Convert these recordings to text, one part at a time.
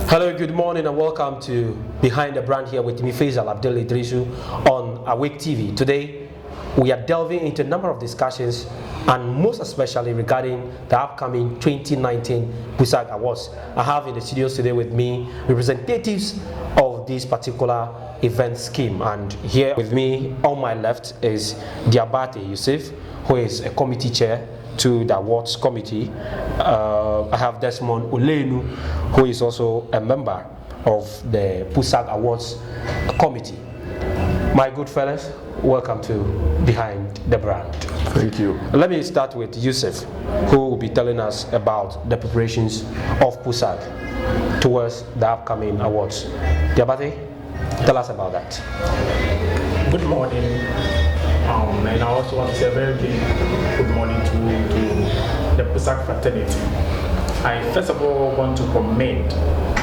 Hello, good morning and welcome to Behind the Brand here with me, Faisel Abdul-Iddrisu on Awake TV. Today, we are delving into a number of discussions and most especially regarding the upcoming 2019 PUSAG Awards. I have in the studios today with me representatives of this particular event scheme, and here with me on my left is Diabate Yusuf, who is a committee chair to the awards committee. I have Desmond Olenu, who is also a member of the PUSAG Awards committee. My good fellas, welcome to Behind the Brand. Thank you. Let me start with Yusuf, who will be telling us about the preparations of PUSAG towards the upcoming awards. Diabate, tell us about that. Good morning, and I also want to say a very big good morning to the PUSAG fraternity. I first of all want to commend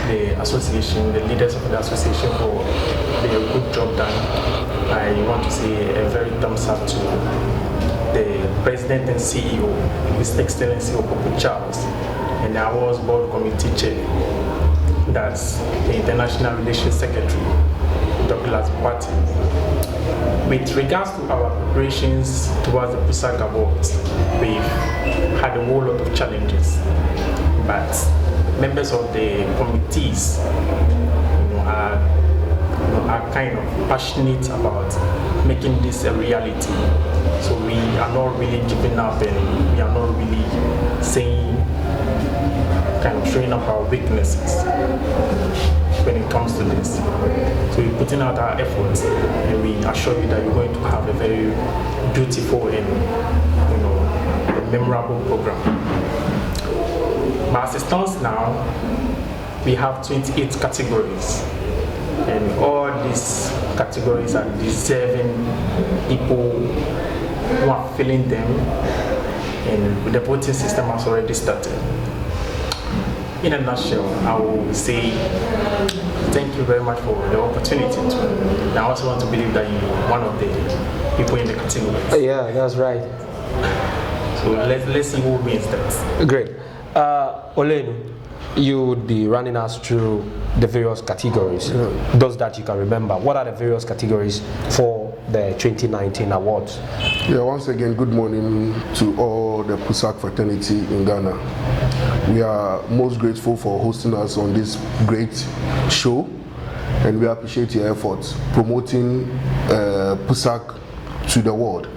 the association, the leaders of the association for the good job done. I want to say a very thumbs up to the President and CEO, His Excellency Opoku Charles, and the Awards Board Committee Chair, that's the International Relations Secretary, Douglas Party. With regards to our preparations towards the PUSAG Awards, we've had a whole lot of challenges, but members of the committees are kind of passionate about making this a reality. So we are not really giving up, and we are not really saying, kind of showing up our weaknesses when it comes to this. So we're putting out our efforts, and we assure you that you're going to have a very beautiful and a memorable program. But as it stands now, we have 28 categories, and all these categories are deserving people who are filling them, and the voting system has already started. In a nutshell, I will say thank you very much for the opportunity to. And I also want to believe that you're one of the people in the category. Yeah, that's right. So let's see who wins that. Great. Olenu, you would be running us through the various categories, those that you can remember. What are the various categories for the 2019 awards? Yeah, once again, good morning to all the PUSAG fraternity in Ghana. We are most grateful for hosting us on this great show, and we appreciate your efforts promoting PUSAG to the world.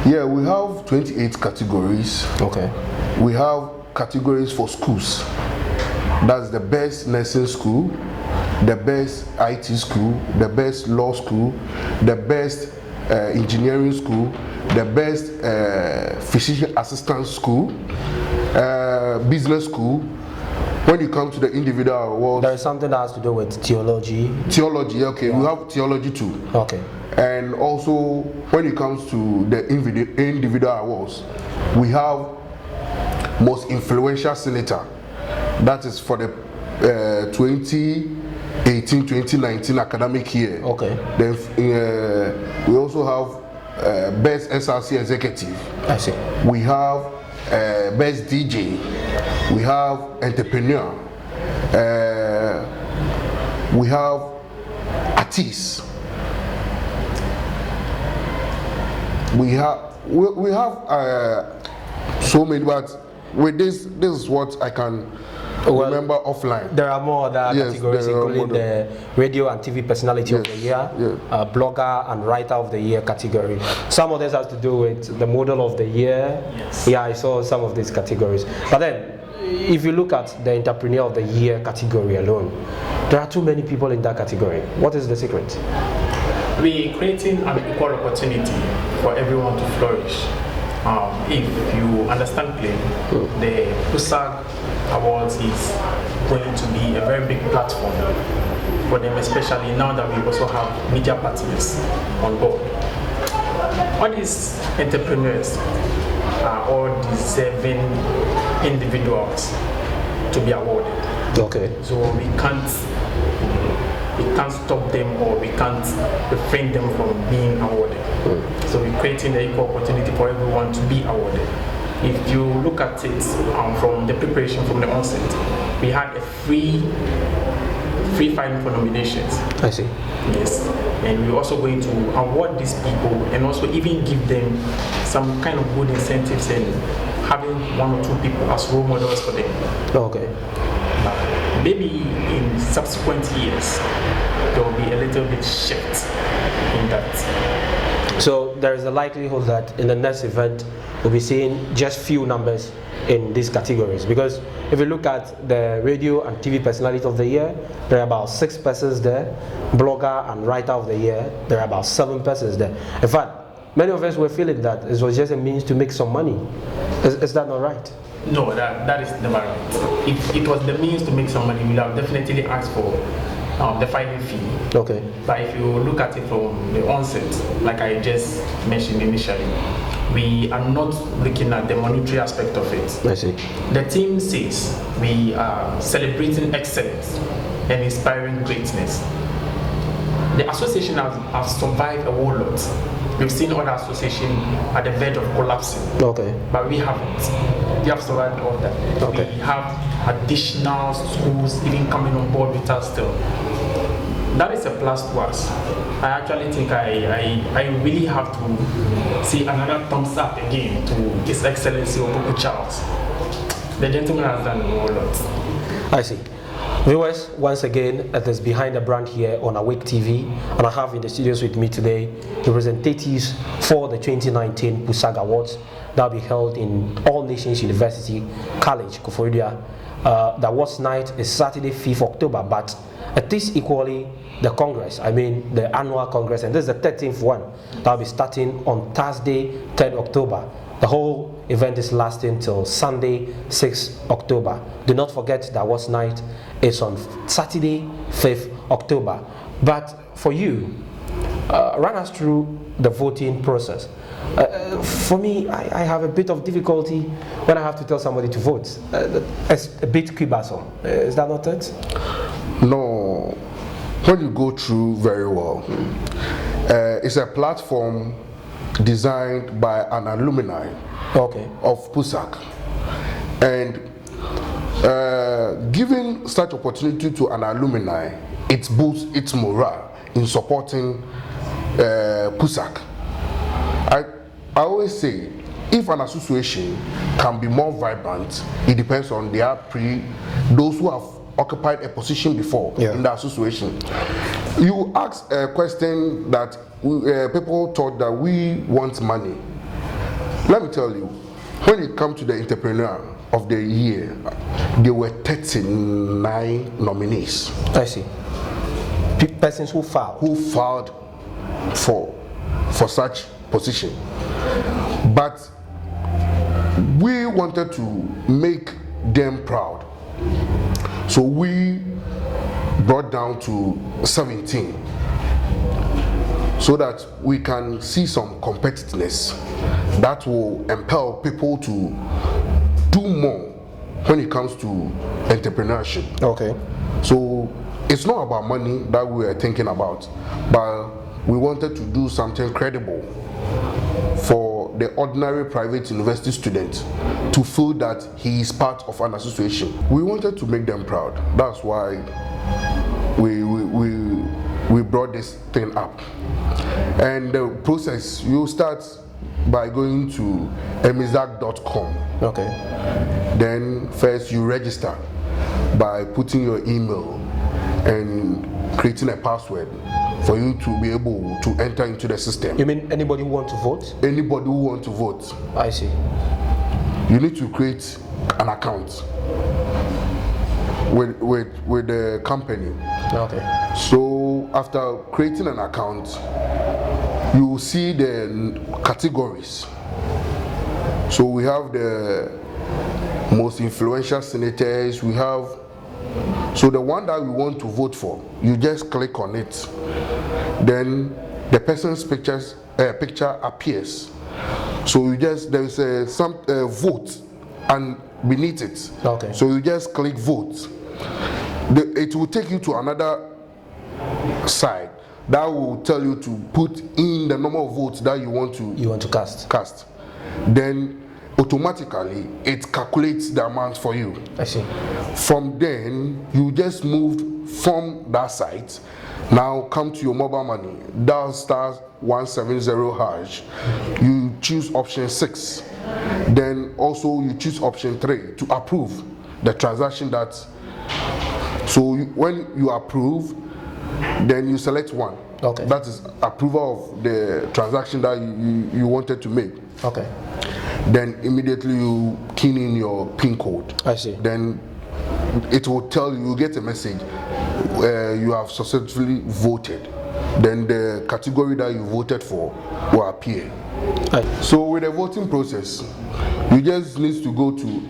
Yeah, we have 28 categories. Okay. We have categories for schools. That's the best nursing school, the best IT school, the best law school, the best engineering school, the best physician assistant school, business school. When you come to the individual awards, there is something that has to do with theology. Theology, okay, yeah. We have theology too. Okay. And also, when it comes to the individual awards, we have most influential senator. That is for the 2018-2019 academic year. Okay. Then we also have best SRC executive. I see. We have best DJ. We have entrepreneur. We have artists. We have so many, but with this is what I can remember offline. There are more other categories, including the radio and TV personality of the year, blogger and writer of the year category. Some of this has to do with the model of the year. Yes. Yeah, I saw some of these categories. But then, if you look at the entrepreneur of the year category alone, there are too many people in that category. What is the secret? We're creating an equal opportunity for everyone to flourish. If you understand clearly, the PUSAG Awards is going to be a very big platform for them, especially now that we also have media partners on board. All these entrepreneurs are all deserving individuals to be awarded. Okay. So we can't stop them, or we can't refrain them from being awarded. So we're creating the equal opportunity for everyone to be awarded. if you look at it from the preparation from the onset, we had a free filing for nominations. I see. Yes, and we're also going to award these people and also even give them some kind of good incentives and having one or two people as role models for them. Okay. Maybe in subsequent years there will be a little bit shift in that. So there is a likelihood that in the next event we'll be seeing just few numbers in these categories, because if you look at the radio and TV personality of the year, there are about 6 persons there. Blogger and writer of the year, there are about 7 persons there. In fact, many of us were feeling that it was just a means to make some money. Is that not right? No, that is never right. If it was the means to make some money, we would have definitely asked for the filing fee. Okay. But if you look at it from the onset, like I just mentioned initially, we are not looking at the monetary aspect of it. I see. The team says we are celebrating excellence and inspiring greatness. The association has survived a whole lot. We've seen other associations at the verge of collapsing. Okay. But we haven't. We have survived all that. Okay. We have additional schools even coming on board with us still. That is a plus to us. I actually think I really have to see another thumbs up again to His Excellency Obuku Charles. The gentleman has done a whole lot. I see. Viewers, once again, it is Behind the Brand here on Awake TV, and I have in the studios with me today representatives for the 2019 PUSAG Awards that will be held in All Nations University College, Koforidua. The awards night is Saturday, 5th October, but it is equally the Congress, the Annual Congress, and this is the 13th one that will be starting on Thursday, 3rd October. The whole event is lasting till Sunday, 6th October. Do not forget that awards night is on Saturday, 5th October. But for you, run us through the voting process. For me, I have a bit of difficulty when I have to tell somebody to vote. It's a bit cumbersome. Is that not it? No. When you go through very well, it's a platform designed by an alumni of PUSAG, and giving such opportunity to an alumni, it boosts its morale in supporting PUSAG. I always say, if an association can be more vibrant, it depends on those who have occupied a position before in the association. You asked a question that people thought that we want money. Let me tell you, when it comes to the entrepreneur of the year, there were 39 nominees. I see. Persons who filed for such position. But we wanted to make them proud. So we brought down to 17 so that we can see some competitiveness that will impel people to do more when it comes to entrepreneurship. Okay. So it's not about money that we were thinking about, but we wanted to do something credible for the ordinary private university student to feel that he is part of an association. We wanted to make them proud. That's why we brought this thing up. And the process, you start by going to emizac.com. Okay. Then first you register by putting your email and creating a password for you to be able to enter into the system. You mean anybody who wants to vote? Anybody who wants to vote. I see. You need to create an account with the company. Okay. So after creating an account, you will see the categories. So we have the most influential senators, so the one that we want to vote for, you just click on it. Then the person's picture appears. So there is some vote and beneath it. Okay. So you just click vote. It will take you to another side that will tell you to put in the number of votes that you want to cast. Then automatically it calculates the amount for you. I see. From then, you just moved from that site. Now come to your mobile money. Dial *170#. You choose option 6. Then also you choose option 3 to approve the transaction that. So when you approve, then you select one. Okay. That is approval of the transaction that you wanted to make. Okay. Then immediately you key in your PIN code. I see. Then it will tell you, you get a message, you have successfully voted. Then the category that you voted for will appear. Right. So with the voting process, you just need to go to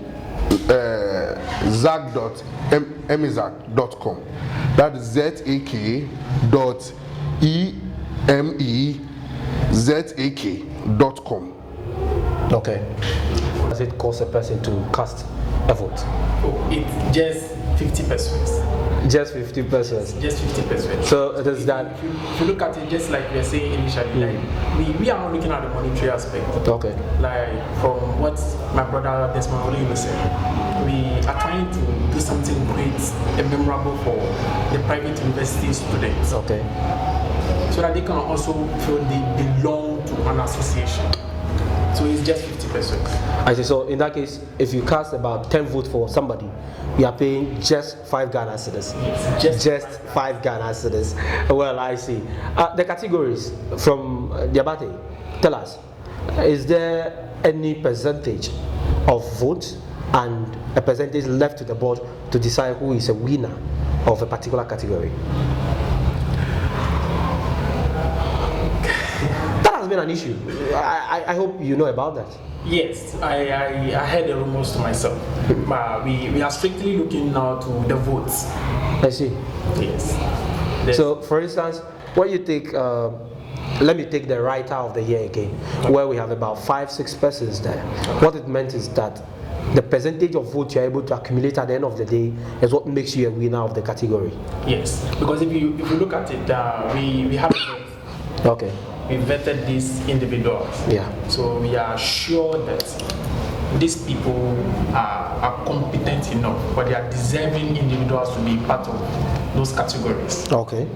zak.emezak.com. That is zak.emezak.com. Okay. Does it cost a person to cast a vote? Oh, it's just 50 pesos. Just 50 pesos. Just 50 pesos. So does that? If you look at it, just like we were saying initially, like we are not looking at the monetary aspect. Okay. Like from what my brother Desmond Oli was saying, we are trying to do something great and memorable for the private university students. Okay. So that they can also feel they belong to an association. So it's just 50 pesos. I see. So in that case, if you cast about 10 votes for somebody, you are paying just 5 Ghana cedis. Just 5 Ghana cedis. Well, I see. The categories from Diabate, tell us, is there any percentage of votes and a percentage left to the board to decide who is a winner of a particular category? That has been an issue. I hope you know about that. Yes, I heard the rumors to myself. But we are strictly looking now to the votes. I see. Yes. So, for instance, when you take, let me take the writer of the year again, where we have about 5-6 persons there. What it meant is that the percentage of votes you're able to accumulate at the end of the day is what makes you a winner of the category. Yes, because if you look at it, we have a vote. Okay. We vetted these individuals. Yeah. So we are sure that these people are competent enough, but they are deserving individuals to be part of those categories. Okay.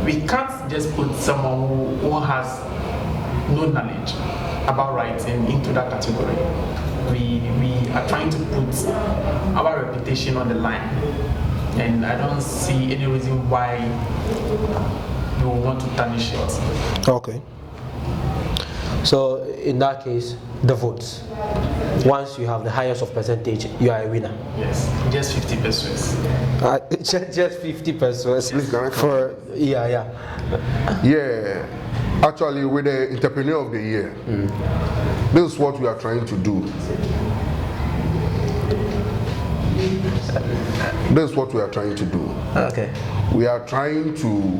We can't just put someone who has no knowledge about writing into that category. We are trying to put our reputation on the line, and I don't see any reason why you want to tarnish it. Okay. So in that case, the votes. Once you have the highest of percentage, you are a winner. Yes, just 50 pesos. Just 50 pesos for yeah. Actually, with the entrepreneur of the year, this is what we are trying to do. This is what we are trying to do. Okay. We are trying to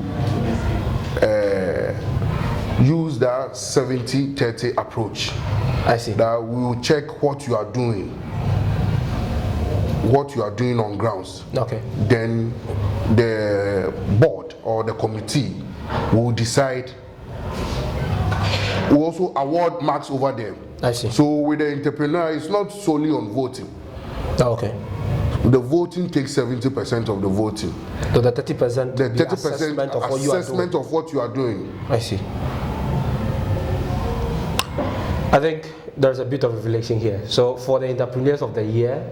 use that 70-30 approach. I see. That we will check what you are doing on grounds. Okay. Then the board or the committee will decide. We also award marks over them. I see. So with the entrepreneur, it's not solely on voting. Okay. The voting takes 70% of the voting. So the 30%, The 30% assessment of what assessment of what you are doing. I see. I think there's a bit of a relation here. So for the entrepreneurs of the year,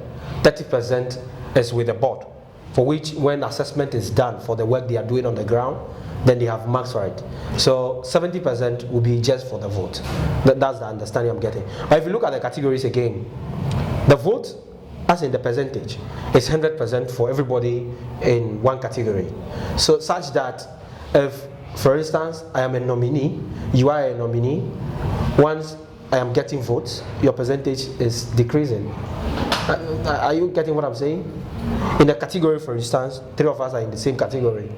30% is with the board, for which when assessment is done for the work they are doing on the ground, then they have marks for it. So 70% will be just for the vote. That's the understanding I'm getting. But if you look at the categories again, the vote, as in the percentage, is 100% for everybody in one category. So such that if, for instance, I am a nominee, you are a nominee, once I am getting votes, your percentage is decreasing. Are you getting what I'm saying? In a category, for instance, 3 of us are in the same category.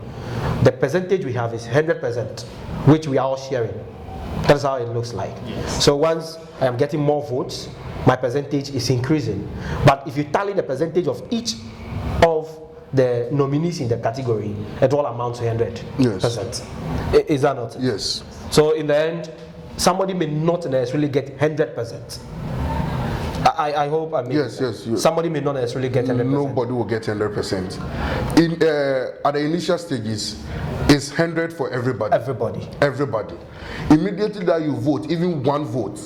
The percentage we have is 100%, which we are all sharing. That's how it looks like. Yes. So once I am getting more votes, my percentage is increasing. But if you tally the percentage of each of the nominees in the category, it all amounts to 100%. Yes. Is that not? Yes. So in the end, somebody may not necessarily get 100%. I hope I mean yes. Somebody may not necessarily get 100%. Nobody will get 100%. At the initial stages, it's 100 for everybody. Everybody. Immediately that you vote, even one vote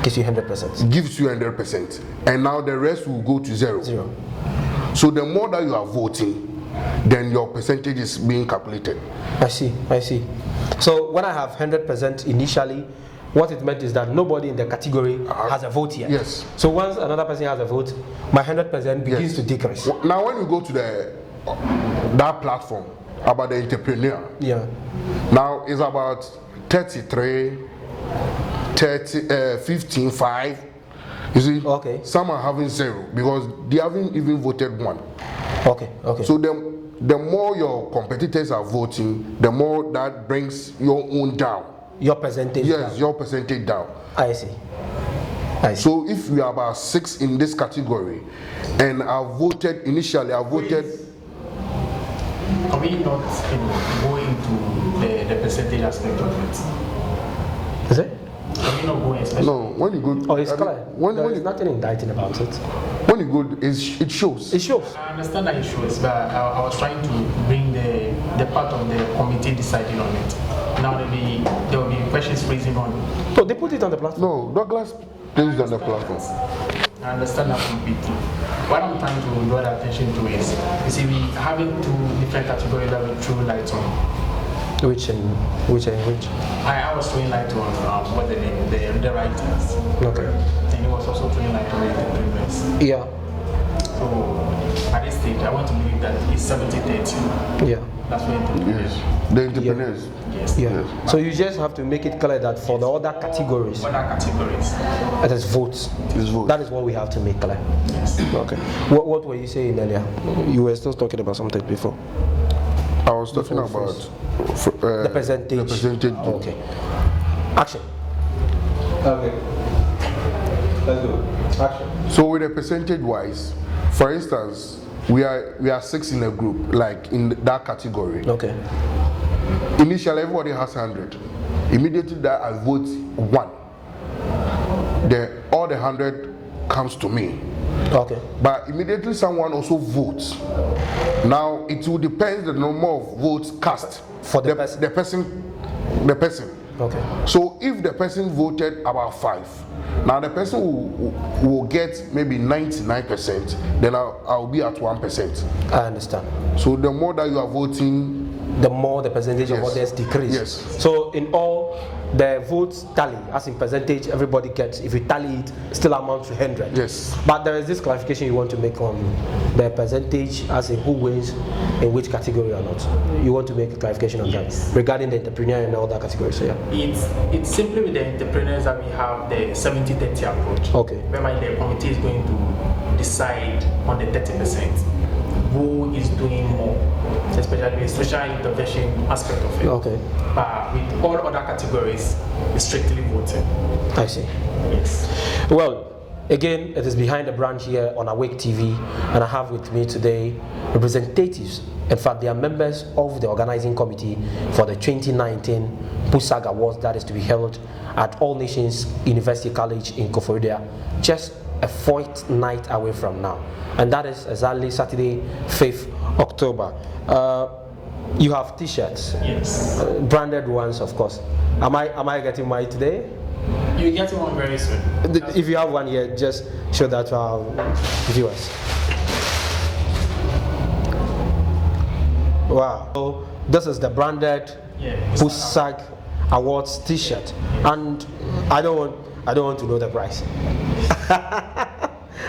gives you 100%. Gives you 100%, and now the rest will go to zero. So the more that you are voting, then your percentage is being calculated. I see. So when I have 100% initially, what it meant is that nobody in the category has a vote yet. Yes. So once another person has a vote, my 100% begins to decrease. Now when you go to that platform about the entrepreneur, now it's about 33, 15, 5. You see? Okay. Some are having 0 because they haven't even voted 1. Okay. So the more your competitors are voting, the more that brings your own down. Your percentage down. Yes, your percentage down. I see. So if we are about 6 in this category, and I voted initially, Are we not go into the percentage aspect of it? Is it? Are we not going especially? No, when you go... Oh, it's clear. There's nothing indicting about it. When you go, it shows. It shows. I understand that it shows, but I was trying to bring the part of the committee deciding on it. Now there will be questions raising on it. So they put it on the platform? No, Douglas placed on the platform. I understand that completely. What I'm trying to draw the attention to is, you see, we having 2 different categories that we threw light on. Which? I was throwing light on what the writers. Okay. And he was also throwing light on the entrepreneurs. Yeah. So at this stage, I want to believe that it's 70-30. Yeah. That's what entrepreneurs. Yes. The entrepreneurs. Yes. Yeah. So you just have to make it clear that for the other categories, it is votes. That is what we have to make clear. Yes. Okay. What were you saying earlier? You were still talking about something before. I was talking about the percentage. The percentage. Okay. Action. Okay. Let's go. Action. So with the percentage wise, for instance, we are 6 in a group, like in that category. Okay. Initially, everybody has 100. Immediately that I vote 1, all the 100 comes to me. Okay. But immediately someone also votes. Now it will depend the number of votes cast for the person. Okay. So if the person voted about 5, now the person will get maybe 99%, then I'll be at 1%. I understand. So the more that you are voting, the more the percentage of others decrease. Yes. So in all, the votes tally, as in percentage, everybody gets, if you tally it, still amounts to 100. Yes. But there is this clarification you want to make on the percentage, as in who wins in which category or not. You want to make a clarification on that regarding the entrepreneur and all that categories. So yeah. It's simply with the entrepreneurs that we have the 70-30 approach. Okay. Whereby the committee is going to decide on the 30%. Who is doing more, especially with social intervention aspect of it. Okay. But with all other categories, it's strictly voting. I see. Yes. Well, again, it is Behind the Brand here on Awake TV, and I have with me today representatives. In fact, they are members of the organizing committee for the 2019 PUSAG Awards that is to be held at All Nations University College in Koforidua, just a fortnight away from now. And that is exactly Saturday, 5th October. You have t-shirts. Yes. Branded ones, of course. Am I getting mine today? You're getting one very soon. If you have one here, just show that to our viewers. Wow. So this is the branded PUSAG Awards t-shirt. And I don't want to know the price.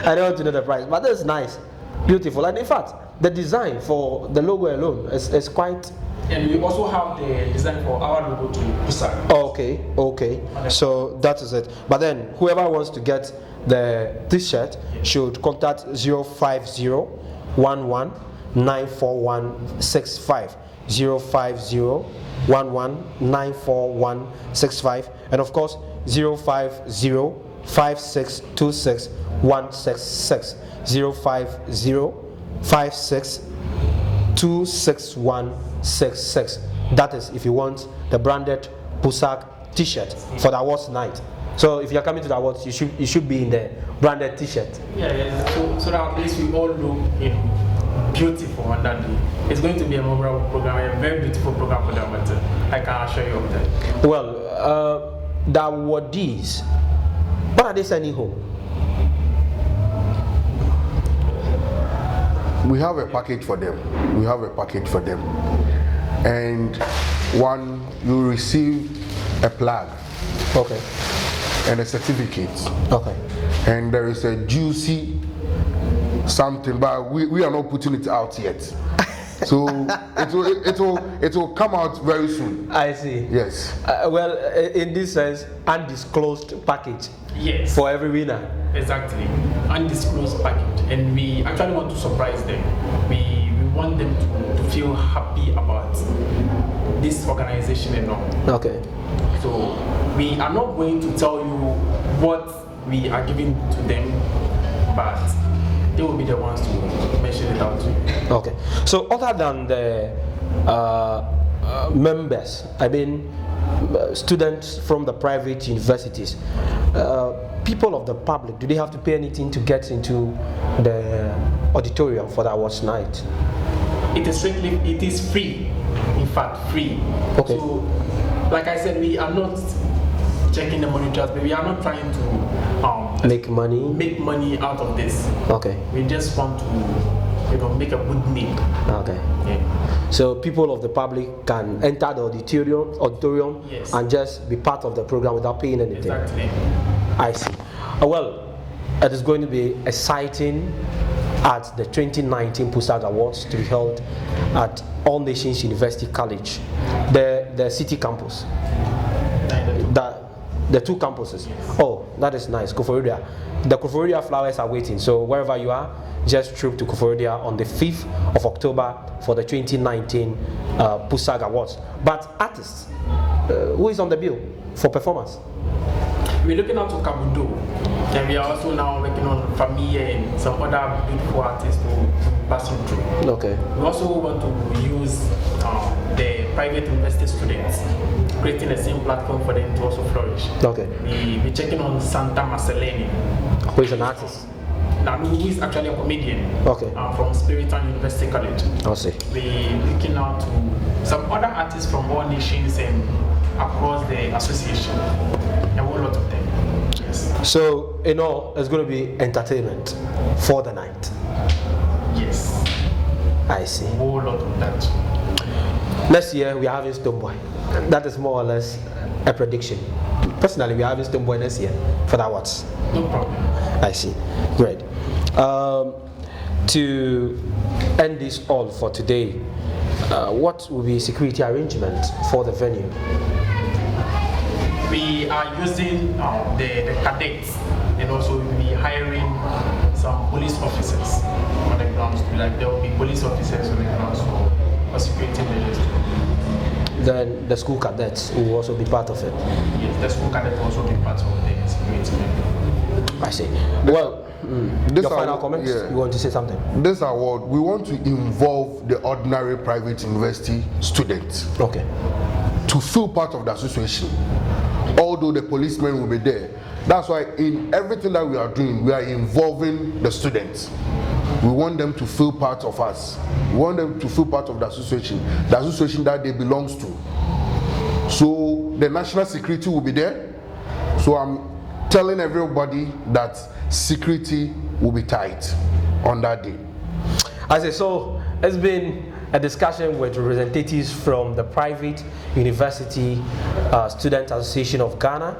I don't want to know the price, but this is nice, beautiful, and in fact, the design for the logo alone is quite. And we also have the design for our logo to PUSAG. Okay. So that is it. But then, whoever wants to get the t-shirt should contact 050-11-941-65, 050-11-941-65, and of course 050-5626-166, 050-5626-166. That is if you want the branded PUSAG T-shirt for the awards night. So if you're coming to the awards, you should be in the branded T-shirt. Yeah. So that at least we all look, beautiful on that day. It's going to be a memorable program, a very beautiful program for the awards. I can assure you of that. Well, the awardees, what are they sending home? We have a package for them. And one, you receive a plug. Okay. And a certificate. Okay. And there is a juicy something, but we are not putting it out yet. So it will come out very soon. I see. Yes. Well, in this sense, undisclosed package. Yes. For every winner. Exactly. Undisclosed package. And we actually want to surprise them. We want them to feel happy about this organization and all. Okay. So we are not going to tell you what we are giving to them, but they will be the ones to mention it out to you. Okay. So other than the members, I mean students from the private universities, people of the public, do they have to pay anything to get into the auditorium for the awards night? It is free. In fact, free. Okay. So, like I said, we are not checking the monitors, but we are not trying to make money out of this. Okay. We just want to, make a good name. Okay. Yeah. So people of the public can enter the auditorium, yes, and just be part of the program without paying anything. Exactly. I see. Well, it is going to be exciting at the 2019 PUSAG Awards to be held at All Nations University College, the city campus. The two campuses. Oh, that is nice. Koforidua. The Koforidua flowers are waiting. So wherever you are, just troop to Koforidua on the 5th of October for the 2019 PUSAG Awards. But artists, who is on the bill for performance? We're looking out to Kabudo, and we are also now working on Familia and some other beautiful artists to pass on through. Okay. We also want to use the private university students, creating the same platform for them to also flourish. Okay. We're checking on Santa Marcelene, who is an artist. Now, who is actually a comedian. Okay. From Spiritan University College. I see. We're looking out to some other artists from all nations and across the association. A whole lot of them. Yes. So, it's going to be entertainment for the night. Yes. I see. A whole lot of that. Next year we are having Stoneboy. That is more or less a prediction. Personally, we are having Stoneboy next year for the awards. No problem. I see. Great. To end this all for today, what will be security arrangement for the venue? We are using the cadets, and also we'll be hiring some police officers on the grounds. Like there will be police officers on the grounds for security measures. Then the school cadets will also be part of it. Yes, the school cadets will also be part of the security measures. I see. Well, your final comments? Yeah. You want to say something? This award, we want to involve the ordinary private university students. Okay. To feel part of the association, although the policemen will be there. That's why in everything that we are doing, we are involving the students. We want them to feel part of us. We want them to feel part of the association that they belong to. So the national security will be there. So I'm telling everybody that security will be tight on that day. I say, so it's been a discussion with representatives from the Private University Student Association of Ghana.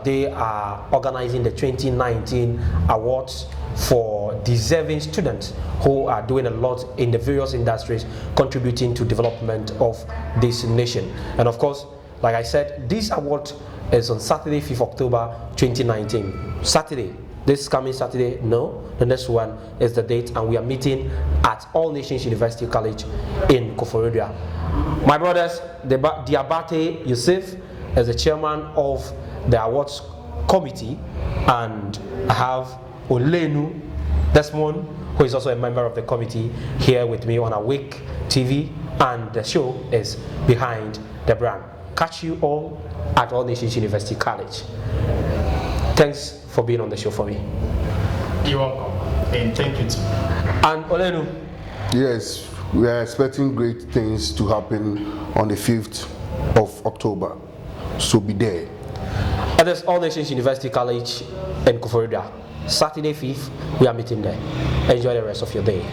They are organizing the 2019 awards for deserving students who are doing a lot in the various industries, contributing to development of this nation. And of course, like I said, this award is on Saturday, 5th October 2019. Saturday. This coming Saturday, no. The next one is the date, and we are meeting at All Nations University College in Koforidua. My brothers, Diabate Yusuf is the chairman of the awards committee, and I have Olenu Desmond, who is also a member of the committee, here with me on Awake TV, and the show is Behind the Brand. catch you all at All Nations University College. Thanks for being on the show for me. You're welcome, and thank you too. And Olenu. Yes, we are expecting great things to happen on the 5th of October, so be there. At this All Nations University College in Koforidua, Saturday 5th, we are meeting there. Enjoy the rest of your day.